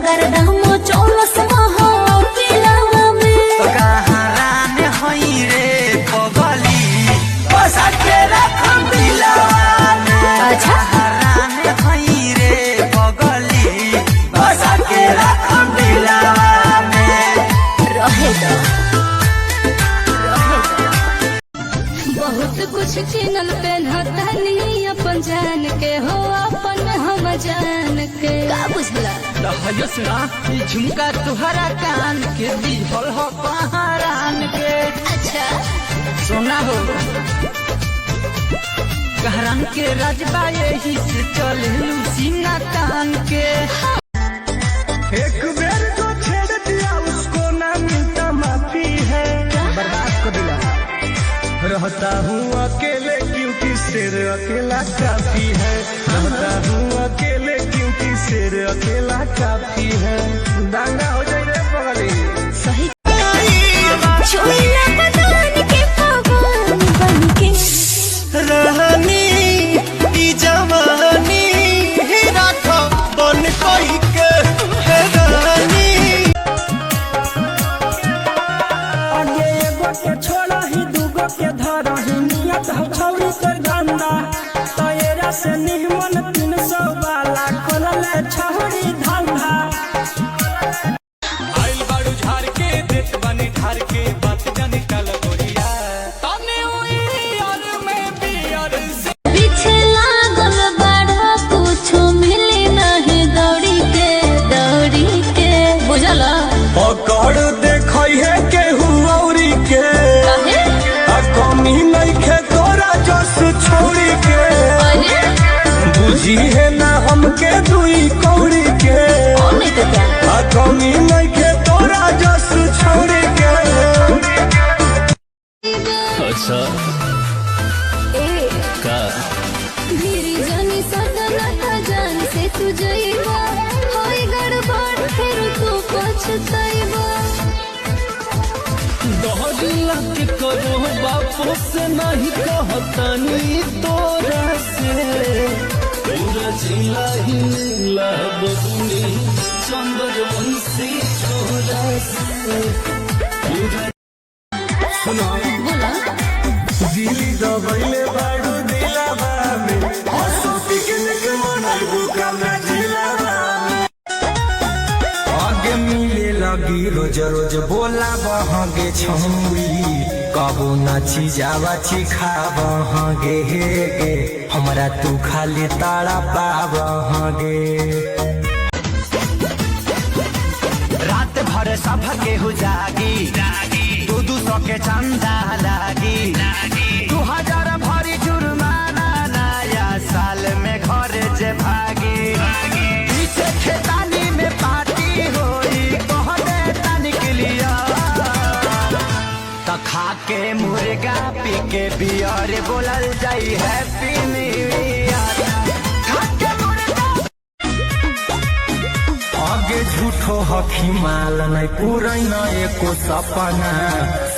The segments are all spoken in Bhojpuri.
गर्दमो चौलस महा पिलावा में कहारान होई रे पगली बसा के रखम दिलावा में। अच्छा कहारान होई रे पगली बसा के रखम दिलावा में। रहे दो बहुत कुछ किनल पेन्हतनी अपन जान के हो अपन हम जान के का बुझला सुना झुमका तुहरा कान के दिहल हो पहारान के। अच्छा सोना हो कहरान के राजबा यही से चले सीना तान के। एक बेर को छेड़ दिया उसको ना मिलता माफी है, बर्बाद कर दिया। रहता हूँ अकेले क्योंकि शेर अकेला काफी है, रहता हूँ अकेले क्योंकि शेर अकेला काफी है। दांगा हो जाए रे पगली सही छोला बदन के पवन बन के रहनी ई जवानी ही राखो बन कोई के है रानी। आगे एगो के छोड़ा ही दूगो के धरा ही नियत हो छौरी कर गंदा तयरा से निहमन 300 वाला खोलले छौरी धंधा। आइल बाड़ू झाड़ के देत बनी ठार के बात जानी टल गोरिया तने हुई यार में बियर से पीछे लागल बड़ा कुछो मिले नहीं दौड़ी के बुझला पकड़ देखई है केहू औरी के काहे आ कमी नइखे तोरा जस छोड़ी के अरे बुझी है ना हमके दुई कौड़ी के और नहीं तो क्या आ कमी नइखे तोरा जस छोड़ी के। अच्छा ए का मेरी जानी सदना था जान से तू जइबा होई गड़बड़ फिर तू पछताइबा दहला के करो बापो से नहीं कहतनी तोरा से पूरा जिला ही बबुनी चंद्रवंशी छोरा से पूरा सुना बोला दिली दबैले बाड़ू दिलावा में हंसो पिकनिक मनाइबू कमरा जिलावा में। आगे मिले लगी रोज रोज बोला बहगे छौरी कबो नाची जावा चिखाबहगे हे गे हमरा तू खाली तारा पाबहगे। रात भर सब केहू जागी 200 के चंदा लागी 2000 भरी जुर्माना नया साल में घर जे भागी। पीछे खेतानी में पार्टी होई कहने तनिक लिया तो खा के मुर्गा पी के बियर बोलल जाई हैप्पी न्यू ईयर। खा के मुर्गा आगे झूठो हखी माल नहीं पूरा न एको सपना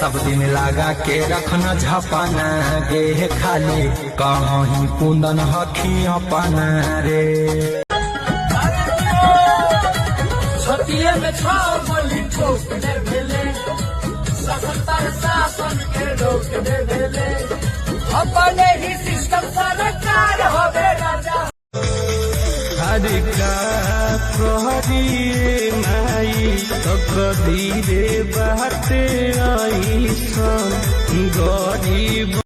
सब दिन लगा के रखना झपना गे खाली कहीं कुंदन हखी अपना रे। छतिए में छाव बोली ठोक दे भेले सत्तर शासन के रोक दे भेले अपने ही सिस्टम सरकार होवे राजा। हरि का प्रहरी नाई तो कभी रे बात आई सन गरीब